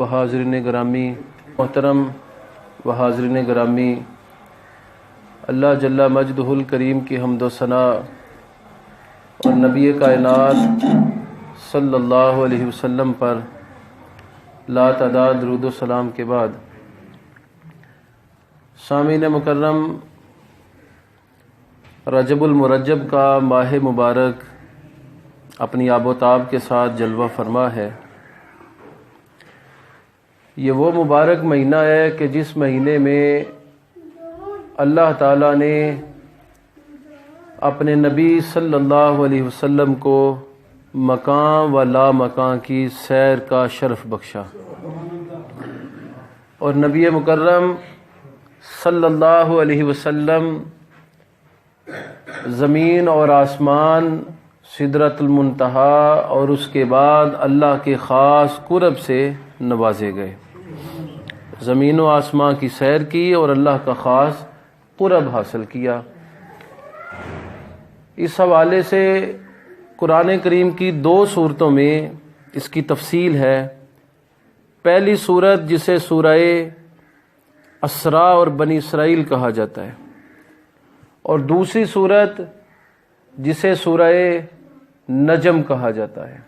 و حاضرین گرامی، محترم و حاضرین گرامی، اللہ جل مجدہ الکریم کی حمد و ثنا اور نبی کائنات صلی اللہ علیہ وسلم پر لا تعداد درود و سلام کے بعد، سامعین مکرم، رجب المرجب کا ماہ مبارک اپنی آب و تاب کے ساتھ جلوہ فرما ہے۔ یہ وہ مبارک مہینہ ہے کہ جس مہینے میں اللہ تعالیٰ نے اپنے نبی صلی اللہ علیہ وسلم کو مقام و لا مقام کی سیر کا شرف بخشا، اور نبی مکرم صلی اللہ علیہ وسلم زمین اور آسمان، سدرۃ المنتہا اور اس کے بعد اللہ کے خاص قرب سے نوازے گئے۔ زمین و آسمان کی سیر کی اور اللہ کا خاص قرب حاصل کیا۔ اس حوالے سے قرآن کریم کی دو صورتوں میں اس کی تفصیل ہے۔ پہلی صورت جسے سورہ اسراء اور بنی اسرائیل کہا جاتا ہے، اور دوسری صورت جسے سورہ نجم کہا جاتا ہے۔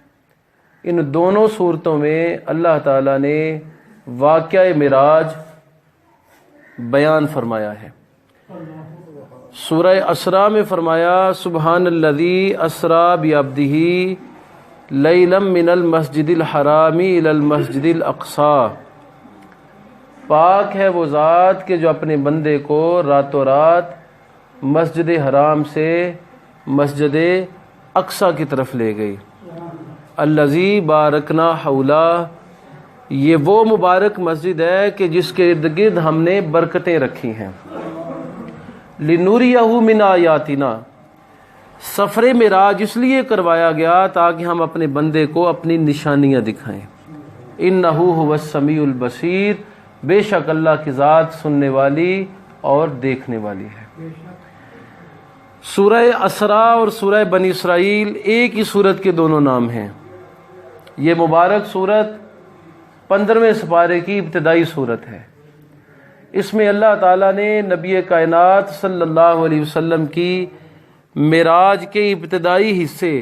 ان دونوں صورتوں میں اللہ تعالیٰ نے واقعہ معراج بیان فرمایا ہے۔ سورہ اسراء میں فرمایا سبحان الذی اسریٰ بعبدہ لیلا من المسجد الحرام الی المسجد الاقصی، پاک ہے وہ ذات کہ جو اپنے بندے کو راتوں رات مسجد حرام سے مسجد اقصی کی طرف لے گئی۔ الذی بارکنا حولہ، یہ وہ مبارک مسجد ہے کہ جس کے ارد گرد ہم نے برکتیں رکھی ہیں۔ لنوریہ من آیاتنا، سفر معراج اس لیے کروایا گیا تاکہ ہم اپنے بندے کو اپنی نشانیاں دکھائیں۔ انہ هو السمیع البصیر، بے شک اللہ کی ذات سننے والی اور دیکھنے والی ہے۔ سورہ اسراء اور سورہ بنی اسرائیل ایک ہی سورت کے دونوں نام ہیں۔ یہ مبارک سورت 15ویں سپارے کی ابتدائی صورت ہے۔ اس میں اللہ تعالیٰ نے نبی کائنات صلی اللہ علیہ وسلم کی معراج کے ابتدائی حصے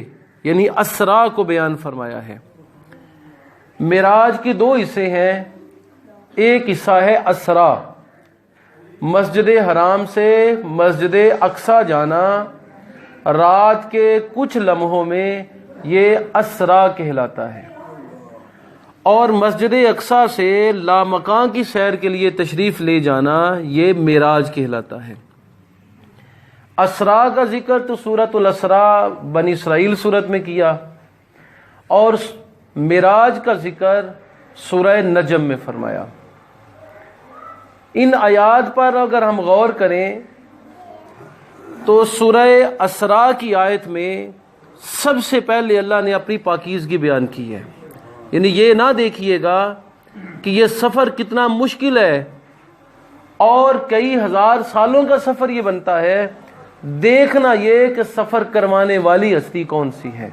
یعنی اسراء کو بیان فرمایا ہے۔ معراج کے دو حصے ہیں۔ ایک حصہ ہے اسراء، مسجد حرام سے مسجد اقصی جانا، رات کے کچھ لمحوں میں یہ اسراء کہلاتا ہے، اور مسجد اقصی سے لامکان کی سیر کے لیے تشریف لے جانا یہ معراج کہلاتا ہے۔ اسراء کا ذکر تو سورۃ الاسراء بنی اسرائیل سورت میں کیا، اور معراج کا ذکر سورہ نجم میں فرمایا۔ ان آیات پر اگر ہم غور کریں تو سورہ اسراء کی آیت میں سب سے پہلے اللہ نے اپنی پاکیزگی بیان کی ہے۔ یعنی یہ نہ دیکھیے گا کہ یہ سفر کتنا مشکل ہے اور کئی ہزار سالوں کا سفر یہ بنتا ہے، دیکھنا یہ کہ سفر کروانے والی ہستی کون سی ہے۔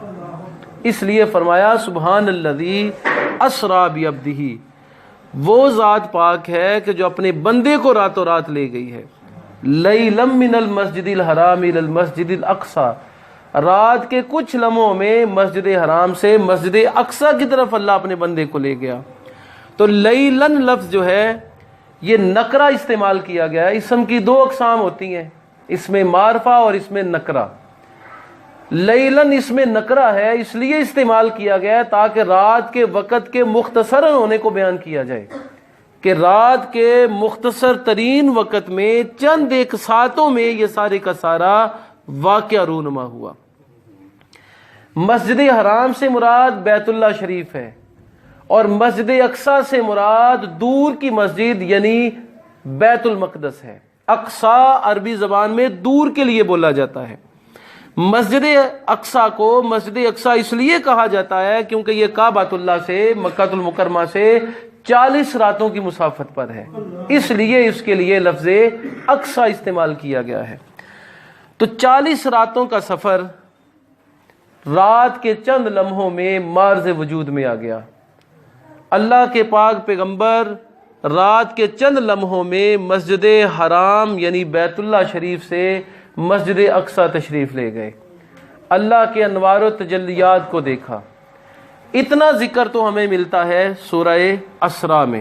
اس لیے فرمایا سبحان الذی اسریٰ بعبدہ، وہ ذات پاک ہے کہ جو اپنے بندے کو راتوں رات لے گئی ہے۔ لیلا من المسجد الحرام الی المسجد الاقصی، رات کے کچھ لمحوں میں مسجد حرام سے مسجد اقصی کی طرف اللہ اپنے بندے کو لے گیا۔ تو لیلن لفظ جو ہے یہ نکرہ استعمال کیا گیا ہے۔ اسم کی دو اقسام ہوتی ہیں، اس میں معرفہ اور اس میں نکرہ۔ لیلن اس میں نکرہ ہے، اس لیے استعمال کیا گیا ہے تاکہ رات کے وقت کے مختصر ہونے کو بیان کیا جائے، کہ رات کے مختصر ترین وقت میں چند ایک ساعتوں میں یہ سارے کا سارا واقعہ رونما ہوا۔ مسجد حرام سے مراد بیت اللہ شریف ہے، اور مسجد اقصی سے مراد دور کی مسجد یعنی بیت المقدس ہے۔ اقصی عربی زبان میں دور کے لیے بولا جاتا ہے۔ مسجد اقصی کو مسجد اقصی اس لیے کہا جاتا ہے کیونکہ یہ کعبۃ اللہ سے مکہ المکرمہ سے 40 راتوں کی مسافت پر ہے، اس لیے اس کے لیے لفظ اقصی استعمال کیا گیا ہے۔ تو 40 راتوں کا سفر رات کے چند لمحوں میں مارز وجود میں آ گیا۔ اللہ کے پاک پیغمبر رات کے چند لمحوں میں مسجد حرام یعنی بیت اللہ شریف سے مسجد اقصی تشریف لے گئے، اللہ کے انوار و تجلیات کو دیکھا۔ اتنا ذکر تو ہمیں ملتا ہے سورہ اسراء میں،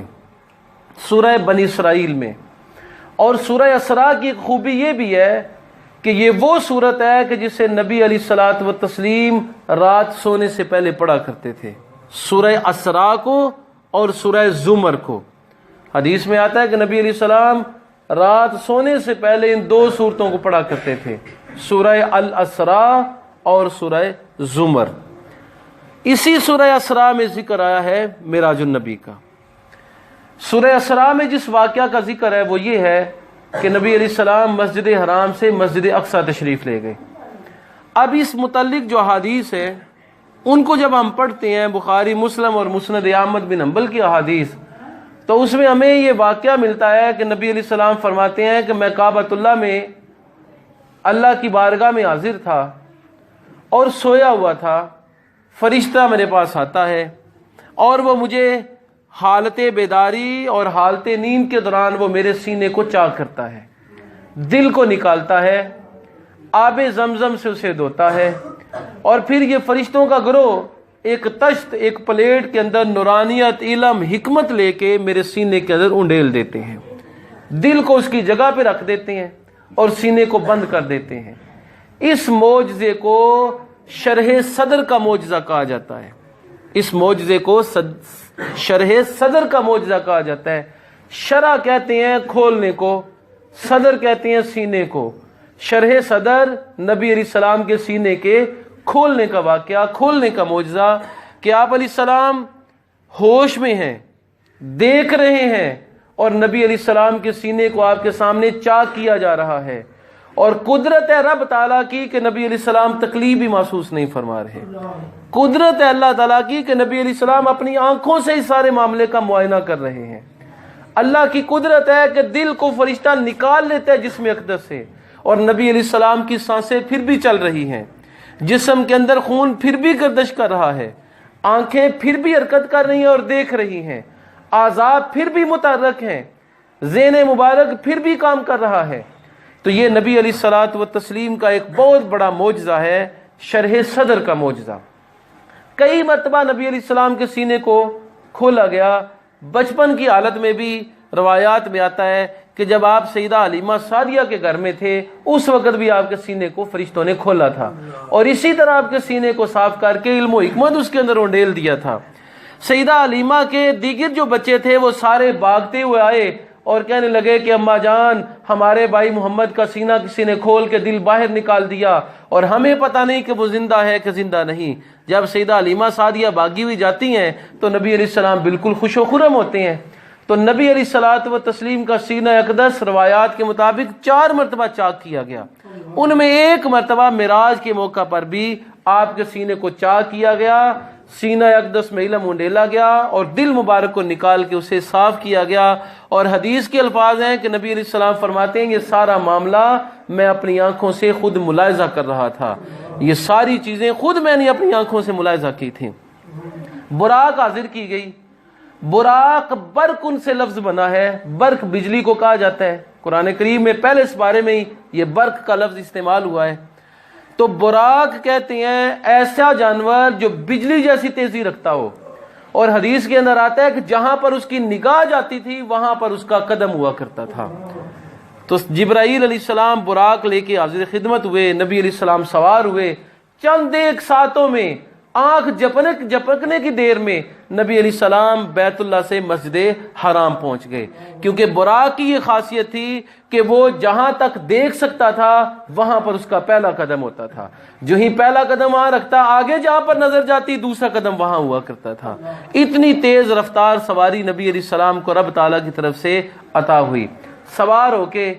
سورہ بنی اسرائیل میں۔ اور سورہ اسراء کی ایک خوبی یہ بھی ہے کہ یہ وہ صورت ہے کہ جسے نبی علیہ الصلوۃ والتسلیم رات سونے سے پہلے پڑھا کرتے تھے، سورہ اسراء کو اور سورہ زمر کو۔ حدیث میں آتا ہے کہ نبی علیہ السلام رات سونے سے پہلے ان دو صورتوں کو پڑھا کرتے تھے، سورہ الاسراء اور سورہ زمر۔ اسی سورہ اسراء میں ذکر آیا ہے معراج النبی کا۔ سورہ اسراء میں جس واقعہ کا ذکر ہے وہ یہ ہے کہ نبی علیہ السلام مسجد حرام سے مسجد اقصی تشریف لے گئے۔ اب اس متعلق جو احادیث ہے ان کو جب ہم پڑھتے ہیں، بخاری، مسلم اور مسند احمد بن حنبل کی احادیث، تو اس میں ہمیں یہ واقعہ ملتا ہے کہ نبی علیہ السلام فرماتے ہیں کہ میں کعبۃ اللہ میں اللہ کی بارگاہ میں حاضر تھا اور سویا ہوا تھا، فرشتہ میرے پاس آتا ہے اور وہ مجھے حالت بیداری اور حالت نیند کے دوران وہ میرے سینے کو چاک کرتا ہے، دل کو نکالتا ہے، آب زمزم سے اسے دھوتا ہے، اور پھر یہ فرشتوں کا گروہ ایک تشت، ایک پلیٹ کے اندر نورانیت، علم، حکمت لے کے میرے سینے کے اندر انڈیل دیتے ہیں، دل کو اس کی جگہ پہ رکھ دیتے ہیں اور سینے کو بند کر دیتے ہیں۔ اس معجزے کو شرح صدر کا معجزہ کہا جاتا ہے، اس معجزے کو شرح صدر کا معجزہ کہا جاتا ہے۔ شرح کہتے ہیں کھولنے کو، صدر کہتے ہیں سینے کو۔ شرح صدر نبی علیہ السلام کے سینے کے کھولنے کا واقعہ، کھولنے کا معجزہ کہ آپ علیہ السلام ہوش میں ہیں، دیکھ رہے ہیں، اور نبی علیہ السلام کے سینے کو آپ کے سامنے چاک کیا جا رہا ہے، اور قدرت ہے رب تعالیٰ کی کہ نبی علیہ السلام تکلیف بھی محسوس نہیں فرما رہے۔ قدرت ہے اللہ تعالیٰ کی کہ نبی علیہ السلام اپنی آنکھوں سے اس سارے معاملے کا معائنہ کر رہے ہیں۔ اللہ کی قدرت ہے کہ دل کو فرشتہ نکال لیتا ہے جسم اقدس سے، اور نبی علیہ السلام کی سانسیں پھر بھی چل رہی ہیں، جسم کے اندر خون پھر بھی گردش کر رہا ہے، آنکھیں پھر بھی حرکت کر رہی ہیں اور دیکھ رہی ہیں، اعضاء پھر بھی متحرک ہیں، ذہن مبارک پھر بھی کام کر رہا ہے۔ تو یہ نبی علیہ الصلوۃ والتسلیم کا ایک بہت بڑا معجزہ ہے، شرح صدر کا معجزہ۔ کئی مرتبہ نبی علیہ السلام کے سینے کو کھولا گیا۔ بچپن کی حالت میں بھی روایات میں آتا ہے کہ جب آپ سیدہ حلیمہ سعدیہ کے گھر میں تھے اس وقت بھی آپ کے سینے کو فرشتوں نے کھولا تھا، اور اسی طرح آپ کے سینے کو صاف کر کے علم و حکمت اس کے اندر انڈیل دیا تھا۔ سیدہ حلیمہ کے دیگر جو بچے تھے وہ سارے بھاگتے ہوئے آئے اور کہنے لگے کہ اماں جان، ہمارے بھائی محمد کا سینہ کسی نے کھول کے دل باہر نکال دیا اور ہمیں پتہ نہیں کہ وہ زندہ ہے کہ زندہ نہیں۔ جب سیدہ حلیمہ سعدیہ بھاگی ہوئی جاتی ہیں تو نبی علیہ السلام بالکل خوش و خرم ہوتے ہیں۔ تو نبی علیہ الصلوۃ والتسلیم کا سینہ اقدس روایات کے مطابق 4 مرتبہ چاک کیا گیا، ان میں ایک مرتبہ معراج کے موقع پر بھی آپ کے سینے کو چاک کیا گیا، سینہ اقدس میں علم انڈیلا گیا اور دل مبارک کو نکال کے اسے صاف کیا گیا۔ اور حدیث کے الفاظ ہیں کہ نبی علیہ السلام فرماتے ہیں یہ سارا معاملہ میں اپنی آنکھوں سے خود ملاحظہ کر رہا تھا، یہ ساری چیزیں خود میں نے اپنی آنکھوں سے ملاحظہ کی تھی۔ براق حاضر کی گئی۔ براق برق ان سے لفظ بنا ہے، برق بجلی کو کہا جاتا ہے، قرآن کریم میں پہلے اس بارے میں ہی یہ برق کا لفظ استعمال ہوا ہے۔ تو براق کہتے ہیں ایسا جانور جو بجلی جیسی تیزی رکھتا ہو، اور حدیث کے اندر آتا ہے کہ جہاں پر اس کی نگاہ جاتی تھی وہاں پر اس کا قدم ہوا کرتا تھا۔ تو جبرائیل علیہ السلام براق لے کے حاضر خدمت ہوئے، نبی علیہ السلام سوار ہوئے، چند ایک ساتوں میں، آنکھ جھپکنے کی دیر میں نبی علیہ السلام بیت اللہ سے مسجد حرام پہنچ گئے، کیونکہ براق کی یہ خاصیت تھی کہ وہ جہاں تک دیکھ سکتا تھا وہاں پر اس کا پہلا قدم ہوتا تھا، جو ہی پہلا قدم وہاں رکھتا آگے جہاں پر نظر جاتی دوسرا قدم وہاں ہوا کرتا تھا۔ اتنی تیز رفتار سواری نبی علیہ السلام کو رب تعالیٰ کی طرف سے عطا ہوئی۔ سوار ہو کے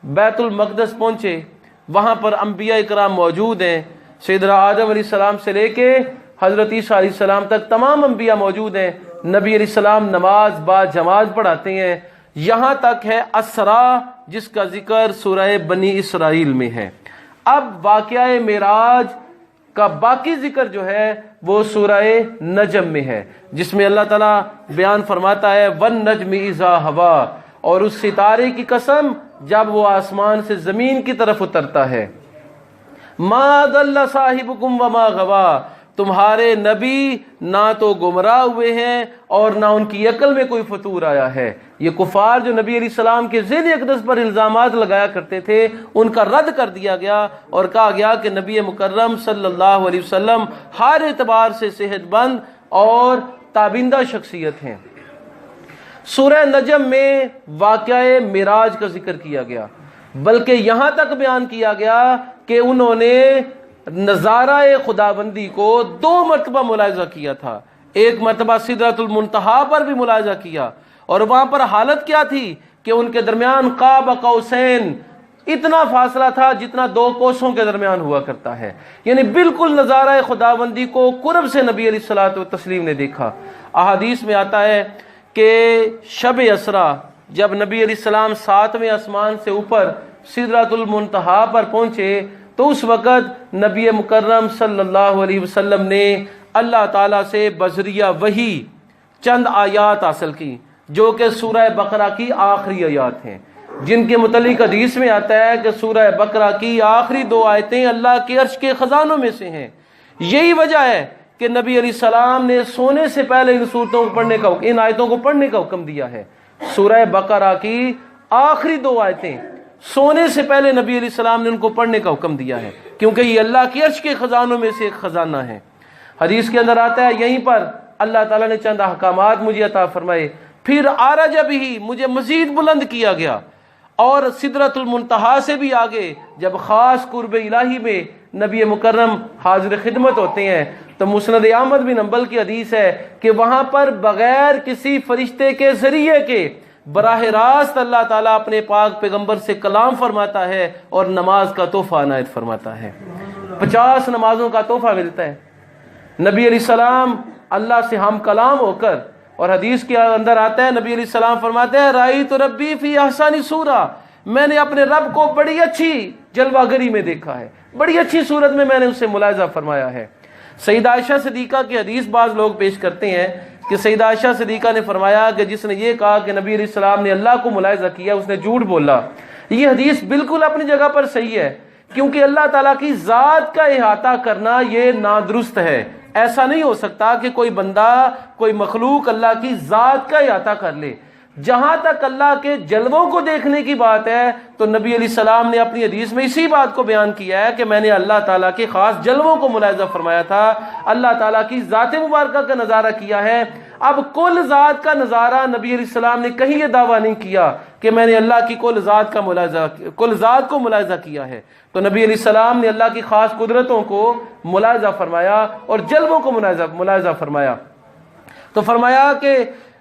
بیت المقدس پہنچے، وہاں پر انبیاء اکرام موجود ہیں، سیدنا آدم علیہ السلام سے لے کے حضرت عیسیٰ علیہ السلام تک تمام انبیاء موجود ہیں۔ نبی علیہ السلام نماز با جماعت پڑھاتے ہیں، یہاں تک ہے اسراء جس کا ذکر سورہ بنی اسرائیل میں ہے۔ اب واقعہ معراج کا باقی ذکر جو ہے وہ سورہ نجم میں ہے، جس میں اللہ تعالیٰ بیان فرماتا ہے وَالنَّجْمِ إِذَا هَوَىٰ، اور اس ستارے کی قسم جب وہ آسمان سے زمین کی طرف اترتا ہے، مَا ضَلَّ صَاحِبُكُمْ وَمَا غَوَىٰ، تمہارے نبی نہ تو گمراہ ہوئے ہیں اور نہ ان کی عقل میں کوئی فطور آیا ہے۔ یہ کفار جو نبی علیہ السلام کے ذیل اقدس پر الزامات لگایا کرتے تھے، ان کا رد کر دیا گیا اور کہا گیا کہ نبی مکرم صلی اللہ علیہ وسلم ہر اعتبار سے صحت مند اور تابندہ شخصیت ہیں۔ سورہ نجم میں واقعہ معراج کا ذکر کیا گیا، بلکہ یہاں تک بیان کیا گیا کہ انہوں نے نظارہ خداوندی کو 2 مرتبہ ملاحظہ کیا تھا۔ ایک مرتبہ سدرۃ المنتہا پر بھی ملاحظہ کیا، اور وہاں پر حالت کیا تھی کہ ان کے درمیان قاب قوسین، اتنا فاصلہ تھا جتنا 2 کوسوں کے درمیان ہوا کرتا ہے، یعنی بالکل نظارہ خداوندی کو قرب سے نبی علیہ الصلوۃ والتسلیم نے دیکھا۔ احادیث میں آتا ہے کہ شب اسرا جب نبی علیہ السلام 7ویں آسمان سے اوپر سدرۃ المنتہا پر پہنچے تو اس وقت نبی مکرم صلی اللہ علیہ وسلم نے اللہ تعالیٰ سے بذریعہ وحی چند آیات حاصل کی، جو کہ سورہ بقرہ کی آخری آیات ہیں، جن کے متعلق حدیث میں آتا ہے کہ سورہ بقرہ کی آخری 2 آیتیں اللہ کے عرش کے خزانوں میں سے ہیں۔ یہی وجہ ہے کہ نبی علیہ السلام نے سونے سے پہلے ان صورتوں کو پڑھنے کا، ان آیتوں کو پڑھنے کا حکم دیا ہے۔ سورہ بقرہ کی آخری 2 آیتیں سونے سے پہلے نبی علیہ السلام نے ان کو پڑھنے کا حکم دیا ہے، کیونکہ یہ اللہ کے عرش کے خزانوں میں سے ایک خزانہ ہے۔ حدیث کے اندر آتا ہے یہیں پر اللہ تعالیٰ نے چند احکامات مجھے عطا فرمائے، پھر عرج بھی، مجھے مزید بلند کیا گیا، اور سدرۃ المنتہا سے بھی آگے جب خاص قرب الہی میں نبی مکرم حاضر خدمت ہوتے ہیں تو مسند احمد بن حنبل کی حدیث ہے کہ وہاں پر بغیر کسی فرشتے کے ذریعے کے براہ راست اللہ تعالیٰ اپنے پاک پیغمبر سے کلام فرماتا ہے اور نماز کا تحفہ عنایت فرماتا ہے۔ 50 نمازوں کا تحفہ ملتا ہے۔ نبی علیہ السلام اللہ سے ہم کلام ہو کر، اور حدیث کے اندر آتا ہے نبی علیہ السلام فرماتے ہیں رأیت ربی فی احسن صورہ، میں نے اپنے رب کو بڑی اچھی جلوہ گری میں دیکھا ہے، بڑی اچھی صورت میں نے اسے ملاحظہ فرمایا ہے۔ سیدہ عائشہ صدیقہ کی حدیث بعض لوگ پیش کرتے ہیں کہ سیدہ عائشہ صدیقہ نے فرمایا کہ جس نے یہ کہا کہ نبی علیہ السلام نے اللہ کو ملاحظہ کیا اس نے جھوٹ بولا۔ یہ حدیث بالکل اپنی جگہ پر صحیح ہے، کیونکہ اللہ تعالیٰ کی ذات کا احاطہ کرنا یہ نادرست ہے۔ ایسا نہیں ہو سکتا کہ کوئی بندہ، کوئی مخلوق اللہ کی ذات کا احاطہ کر لے۔ جہاں تک اللہ کے جلووں کو دیکھنے کی بات ہے تو نبی علیہ السلام نے اپنی حدیث میں اسی بات کو بیان کیا ہے کہ میں نے اللہ تعالیٰ کے خاص جلووں کو ملاحظہ فرمایا تھا، اللہ تعالیٰ کی ذات مبارکہ کا نظارہ کیا ہے۔ اب کل ذات کا نظارہ نبی علیہ السلام نے کہیں یہ دعویٰ نہیں کیا کہ میں نے اللہ کی کل ذات کا ملاحظہ، کل ذات کو ملاحظہ کیا ہے۔ تو نبی علیہ السلام نے اللہ کی خاص قدرتوں کو ملاحظہ فرمایا اور جلووں کو ملاحظہ فرمایا۔ تو فرمایا کہ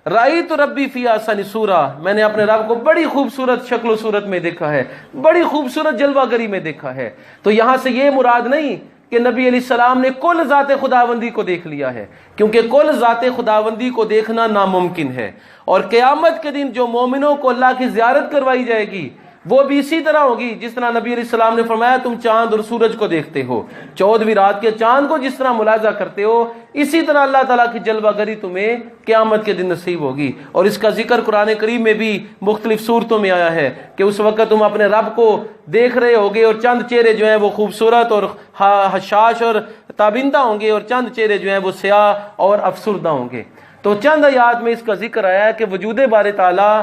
رأیت ربی فی احسن صورہ، میں نے اپنے رب کو بڑی خوبصورت شکل و صورت میں دیکھا ہے، بڑی خوبصورت جلوہ گری میں دیکھا ہے۔ تو یہاں سے یہ مراد نہیں کہ نبی علیہ السلام نے کل ذات خداوندی کو دیکھ لیا ہے، کیونکہ کل ذات خداوندی کو دیکھنا ناممکن ہے۔ اور قیامت کے دن جو مومنوں کو اللہ کی زیارت کروائی جائے گی وہ بھی اسی طرح ہوگی جس طرح نبی علیہ السلام نے فرمایا تم چاند اور سورج کو دیکھتے ہو، 14ویں رات کے چاند کو جس طرح ملاحظہ کرتے ہو، اسی طرح اللہ تعالیٰ کی جلوہ گری تمہیں قیامت کے دن نصیب ہوگی۔ اور اس کا ذکر قرآن کریم میں بھی مختلف صورتوں میں آیا ہے کہ اس وقت تم اپنے رب کو دیکھ رہے ہوگے اور چند چہرے جو ہیں وہ خوبصورت اور حشاش اور تابندہ ہوں گے، اور چند چہرے جو ہیں وہ سیاہ اور افسردہ ہوں گے۔ تو چند آیات میں اس کا ذکر آیا ہے کہ وجود باری تعالیٰ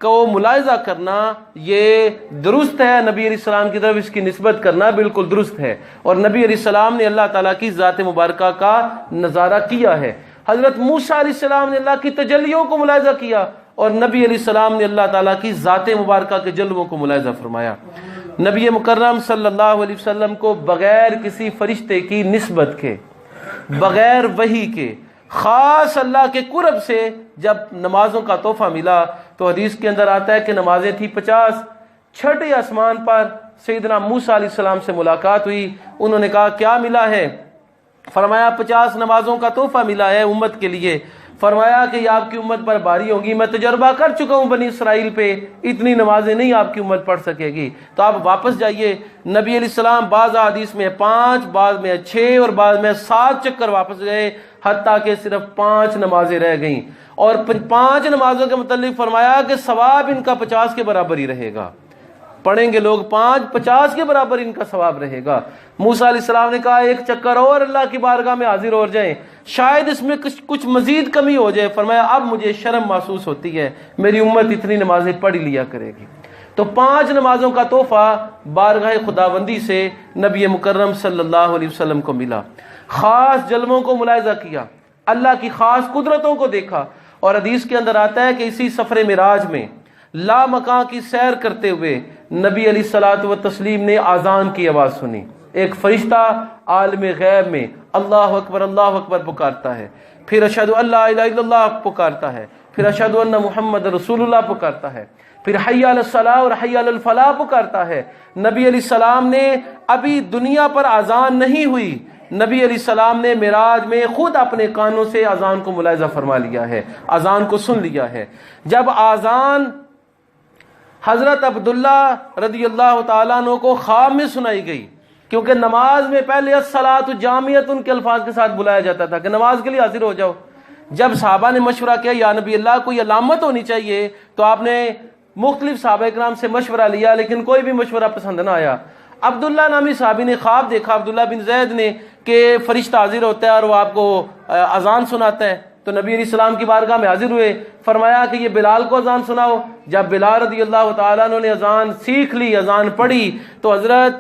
کو ملاحظہ کرنا یہ درست ہے، نبی علیہ السلام کی طرف اس کی نسبت کرنا بالکل درست ہے، اور نبی علیہ السلام نے اللہ تعالیٰ کی ذات مبارکہ کا نظارہ کیا ہے۔ حضرت موسیٰ علیہ السلام نے اللہ کی تجلیوں کو ملاحظہ کیا، اور نبی علیہ السلام نے اللہ تعالیٰ کی ذات مبارکہ کے جلووں کو ملاحظہ فرمایا۔ نبی مکرم صلی اللہ علیہ وسلم کو بغیر کسی فرشتے کی نسبت کے، بغیر وحی کے، خاص اللہ کے قرب سے جب نمازوں کا تحفہ ملا تو حدیث کے اندر آتا ہے کہ نمازیں تھی 50۔ چھٹے آسمان پر سیدنا موسیٰ علیہ السلام سے ملاقات ہوئی، انہوں نے کہا کیا ملا ہے؟ فرمایا 50 نمازوں کا تحفہ ملا ہے امت کے لیے۔ فرمایا کہ یہ آپ کی امت پر بھاری ہوگی، میں تجربہ کر چکا ہوں بنی اسرائیل پہ، اتنی نمازیں نہیں آپ کی امت پڑھ سکے گی، تو آپ واپس جائیے۔ نبی علیہ السلام بعض حدیث میں 5، بعض میں 6 اور بعض میں 7 چکر واپس گئے، حتیٰ کہ صرف 5 نمازیں رہ گئیں، اور 5 نمازوں کے متعلق فرمایا کہ ثواب ان کا 50 کے برابر ہی رہے گا، پڑھیں گے لوگ 50 کے برابر ان کا ثواب رہے گا۔ موسیٰ علیہ السلام نے کہا ایک چکر اور اللہ کی بارگاہ میں حاضر ہو جائیں، شاید اس میں کچھ مزید کمی ہو جائے۔ فرمایا اب مجھے شرم محسوس ہوتی ہے، میری امت اتنی نمازیں پڑھ لیا کرے گی۔ تو 5 نمازوں کا تحفہ بارگاہ خداوندی سے نبی مکرم صلی اللہ علیہ وسلم کو ملا۔ خاص جلووں کو ملاحظہ کیا، اللہ کی خاص قدرتوں کو دیکھا، اور حدیث کے اندر آتا ہے کہ اسی سفر معراج میں لا مکان کی سیر کرتے ہوئے نبی علیہ الصلوۃ والتسلیم نے اذان کی آواز سنی۔ ایک فرشتہ عالم غیب میں اللہ اکبر پکارتا ہے، پھر اشہد ان لا الہ الا اللہ پکارتا ہے، پھر اشہد ان محمد رسول اللہ پکارتا ہے، پھر حی علی الصلاۃ اور حی علی الفلاح پکارتا ہے۔ نبی علیہ السلام نے ابھی دنیا پر اذان نہیں ہوئی، نبی علیہ السلام نے معراج میں خود اپنے کانوں سے اذان کو ملاحظہ فرما لیا ہے، اذان کو سن لیا ہے۔ جب اذان حضرت عبداللہ رضی اللہ تعالیٰ عنہ کو خواب میں سنائی گئی، کیونکہ نماز میں پہلے الصلاۃ جامعۃ ان کے الفاظ کے ساتھ بلایا جاتا تھا کہ نماز کے لیے حاضر ہو جاؤ۔ جب صحابہ نے مشورہ کیا یا نبی اللہ کوئی علامت ہونی چاہیے، تو آپ نے مختلف صحابہ کرام سے مشورہ لیا، لیکن کوئی بھی مشورہ پسند نہ آیا۔ عبداللہ نامی صحابی نے خواب دیکھا، عبداللہ بن زید نے، کہ فرشتہ حاضر ہوتا ہے اور وہ آپ کو اذان سناتا ہے۔ تو نبی علیہ السلام کی بارگاہ میں حاضر ہوئے، فرمایا کہ یہ بلال کو اذان سناؤ۔ جب بلال رضی اللہ تعالیٰ عنہ نے اذان سیکھ لی، اذان پڑھی، تو حضرت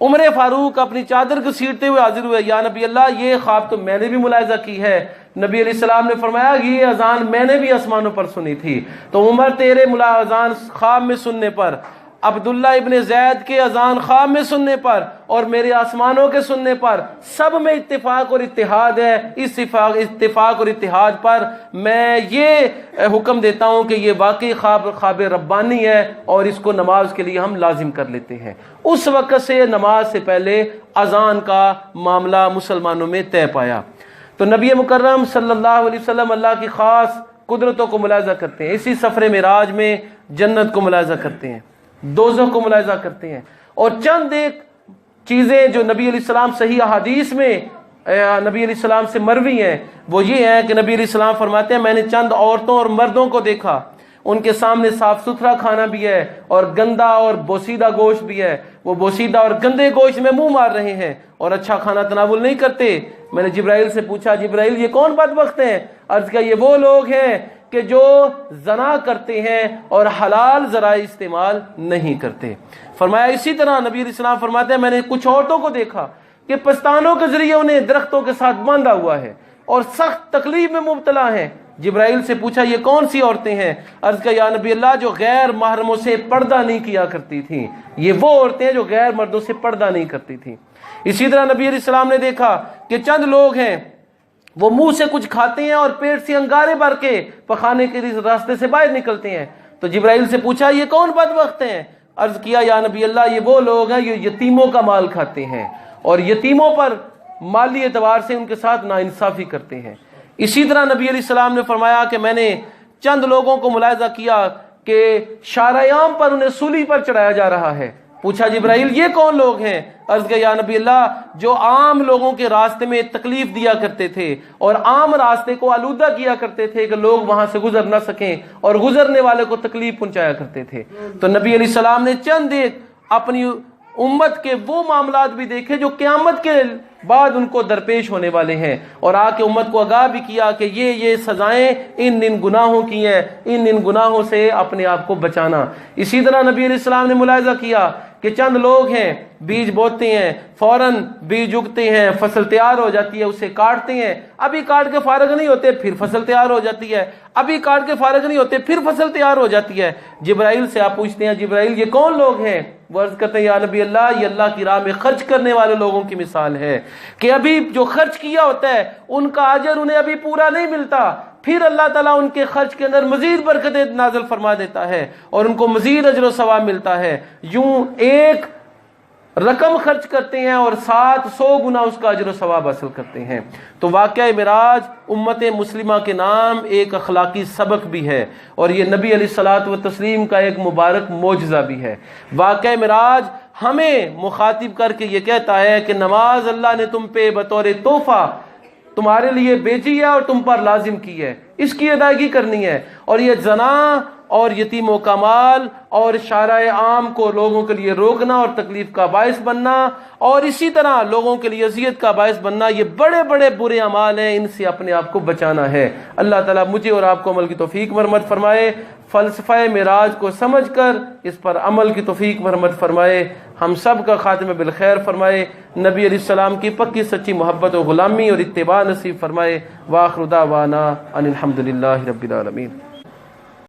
عمر فاروق اپنی چادر کو سیڑتے ہوئے حاضر ہوئے، یا نبی اللہ یہ خواب تو میں نے بھی ملاحظہ کی ہے۔ نبی علیہ السلام نے فرمایا یہ اذان میں نے بھی آسمانوں پر سنی تھی۔ تو عمر تیرے اذان خواب میں سننے پر، عبداللہ ابن زید کے اذان خواب میں سننے پر، اور میرے آسمانوں کے سننے پر، سب میں اتفاق اور اتحاد ہے۔ اس اتفاق اور اتحاد پر میں یہ حکم دیتا ہوں کہ یہ واقعی خواب ربانی ہے، اور اس کو نماز کے لیے ہم لازم کر لیتے ہیں۔ اس وقت سے نماز سے پہلے اذان کا معاملہ مسلمانوں میں طے پایا۔ تو نبی مکرم صلی اللہ علیہ وسلم اللہ کی خاص قدرتوں کو ملاحظہ کرتے ہیں، اسی سفر معراج میں جنت کو ملاحظہ کرتے ہیں، دوزخ کو ملاحظہ کرتے ہیں، اور چند ایک چیزیں جو نبی علیہ السلام صحیح احادیث میں نبی علیہ السلام سے مروی ہیں، وہ یہ ہیں کہ نبی علیہ السلام فرماتے ہیں میں نے چند عورتوں اور مردوں کو دیکھا، ان کے سامنے صاف ستھرا کھانا بھی ہے اور گندا اور بوسیدہ گوشت بھی ہے، وہ بوسیدہ اور گندے گوشت میں منہ مار رہے ہیں اور اچھا کھانا تناول نہیں کرتے۔ میں نے جبرائیل سے پوچھا جبرائیل یہ کون بدبخت ہیں؟ عرض کیا یہ وہ لوگ ہیں کہ جو زنا کرتے ہیں اور حلال ذرائع استعمال نہیں کرتے۔ فرمایا اسی طرح نبی علیہ السلام فرماتے ہیں میں نے کچھ عورتوں کو دیکھا کہ پستانوں کے ذریعے انہیں درختوں کے ساتھ باندھا ہوا ہے اور سخت تکلیف میں مبتلا ہیں۔ جبرائیل سے پوچھا یہ کون سی عورتیں ہیں؟ عرض کیا یا نبی اللہ جو غیر محرموں سے پردہ نہیں کیا کرتی تھیں، یہ وہ عورتیں ہیں جو غیر مردوں سے پردہ نہیں کرتی تھیں۔ اسی طرح نبی علیہ السلام نے دیکھا کہ چند لوگ ہیں وہ منہ سے کچھ کھاتے ہیں اور پیٹ سے انگارے بھر کے پخانے کے راستے سے باہر نکلتے ہیں۔ تو جبرائیل سے پوچھا یہ کون بدبخت ہیں؟ عرض کیا یا نبی اللہ یہ وہ لوگ ہیں جو یتیموں کا مال کھاتے ہیں اور یتیموں پر مالی اعتبار سے ان کے ساتھ ناانصافی کرتے ہیں۔ اسی طرح نبی علیہ السلام نے فرمایا کہ میں نے چند لوگوں کو ملاحظہ کیا کہ شارعام پر انہیں سولی پر چڑھایا جا رہا ہے۔ پوچھا جبرائیل یہ کون لوگ ہیں؟ عرض کیا یا نبی اللہ جو عام لوگوں کے راستے میں تکلیف دیا کرتے تھے اور عام راستے کو آلودہ کیا کرتے تھے کہ لوگ وہاں سے گزر نہ سکیں اور گزرنے والے کو تکلیف پہنچایا کرتے تھے۔ تو نبی علیہ السلام نے چند ایک اپنی امت کے وہ معاملات بھی دیکھے جو قیامت کے بعد ان کو درپیش ہونے والے ہیں، اور آ کے امت کو آگاہ بھی کیا کہ یہ سزائیں ان گناہوں کی ہیں، ان گناہوں سے اپنے آپ کو بچانا۔ اسی طرح نبی علیہ السلام نے ملاحظہ کیا کہ چند لوگ ہیں بیج بوتے ہیں، فوراً بیج اگتے ہیں، فصل تیار ہو جاتی ہے، اسے کاٹتے ہیں، ابھی کاٹ کے فارغ نہیں ہوتے پھر فصل تیار ہو جاتی ہے، ابھی کاٹ کے فارغ نہیں ہوتے پھر فصل تیار ہو جاتی ہے۔ جبرائیل سے آپ پوچھتے ہیں جبرائیل یہ کون لوگ ہیں؟ وہ عرض کرتے ہیں یا نبی اللہ یہ اللہ کی راہ میں خرچ کرنے والے لوگوں کی مثال ہے کہ ابھی جو خرچ کیا ہوتا ہے ان کا اجر انہیں ابھی پورا نہیں ملتا، پھر اللہ تعالیٰ ان کے خرچ کے اندر مزید برکتیں نازل فرما دیتا ہے اور ان کو مزید اجر و ثواب ملتا ہے۔ یوں ایک رقم خرچ کرتے ہیں اور 700 گنا اس کا اجر و ثواب حاصل کرتے ہیں۔ تو واقعہ معراج امت مسلمہ کے نام ایک اخلاقی سبق بھی ہے، اور یہ نبی علیہ الصلوۃ والتسلیم کا ایک مبارک معجزہ بھی ہے۔ واقعہ معراج ہمیں مخاطب کر کے یہ کہتا ہے کہ نماز اللہ نے تم پہ بطور تحفہ تمہارے لیے بیچی ہے اور تم پر لازم کی ہے، اس کی ادائیگی کرنی ہے۔ اور یہ زنا اور یتیموں کا مال اور شارع عام کو لوگوں کے لیے روکنا اور تکلیف کا باعث بننا، اور اسی طرح لوگوں کے لیے اذیت کا باعث بننا، یہ بڑے بڑے برے اعمال ہیں، ان سے اپنے آپ کو بچانا ہے۔ اللہ تعالیٰ مجھے اور آپ کو عمل کی توفیق مرحمت فرمائے، فلسفہ معراج کو سمجھ کر اس پر عمل کی توفیق مرحمت فرمائے، ہم سب کا خاتمہ بالخیر فرمائے، نبی علیہ السلام کی پکی سچی محبت و غلامی اور اتباع نصیب فرمائے۔ وآخر دعوانا ان الحمد للہ رب العالمین۔